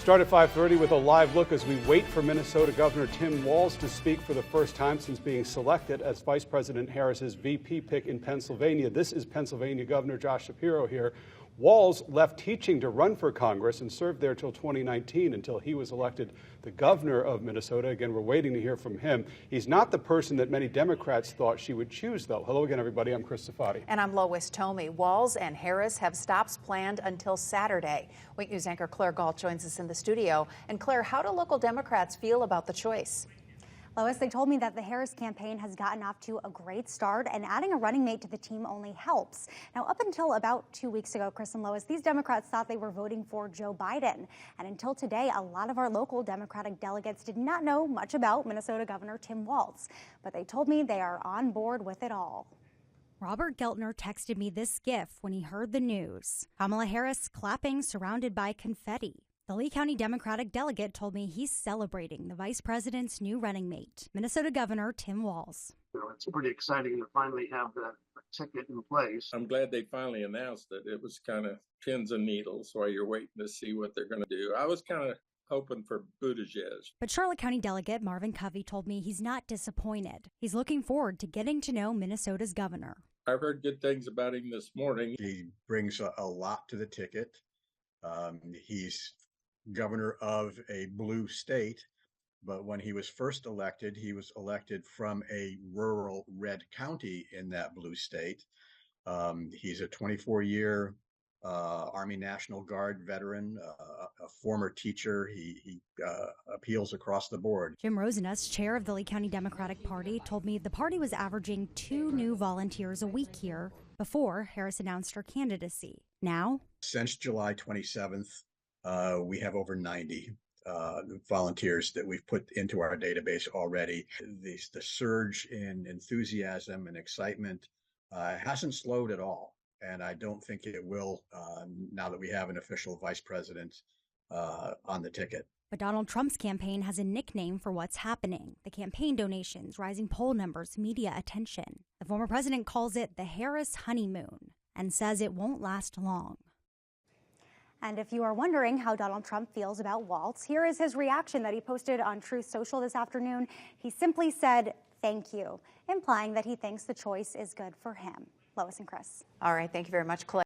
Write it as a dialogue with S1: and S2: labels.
S1: Start at 5:30 with a live look as we wait for Minnesota Governor Tim Walz to speak for the first time since being selected as Vice President Harris's VP pick in Pennsylvania. This is Pennsylvania Governor Josh Shapiro here. Walz left teaching to run for Congress and served there till 2019 until he was elected the governor of Minnesota. Again, we're waiting to hear from him. He's not the person that many Democrats thought she would choose, though. Hello again, everybody. I'm Chris Safadi.
S2: And I'm Lois Tomey. Walz and Harris have stops planned until Saturday. Wake News anchor Claire Galt joins us in the studio. And Claire, how do local Democrats feel about the choice?
S3: Lois, they told me that the Harris campaign has gotten off to a great start, and adding a running mate to the team only helps. Now, up until about 2 weeks ago, Chris and Lois, these Democrats thought they were voting for Joe Biden. And until today, a lot of our local Democratic delegates did not know much about Minnesota Governor Tim Walz. But they told me they are on board with it all. Robert Geltner texted me this gif when he heard the news. Kamala Harris clapping surrounded by confetti. The Lee County Democratic delegate told me he's celebrating the vice president's new running mate, Minnesota Governor Tim Walz.
S4: It's pretty exciting to finally have that ticket in place.
S5: I'm glad they finally announced it. It was kind of pins and needles while you're waiting to see what they're going to do. I was kind of hoping for Buttigieg.
S3: But Charlotte County Delegate Marvin Covey told me he's not disappointed. He's looking forward to getting to know Minnesota's governor.
S5: I've heard good things about him this morning.
S6: He brings a lot to the ticket. He's governor of a blue state, but when he was first elected, he was elected from a rural red county in that blue state. He's a 24-year Army National Guard veteran, a former teacher. He appeals across the board.
S3: Jim Rosenuss, chair of the Lee County Democratic Party, told me the party was averaging 2 new volunteers a week here before Harris announced her candidacy. Now,
S6: since July 27th, we have over 90 volunteers that we've put into our database already. The surge in enthusiasm and excitement hasn't slowed at all, and I don't think it will now that we have an official vice president on the ticket.
S3: But Donald Trump's campaign has a nickname for what's happening: the campaign donations, rising poll numbers, media attention. The former president calls it the Harris honeymoon and says it won't last long. And if you are wondering how Donald Trump feels about Walz, here is his reaction that he posted on Truth Social this afternoon. He simply said, "Thank you," implying that he thinks the choice is good for him. Lois and Chris.
S2: All right. Thank you very much, Claire.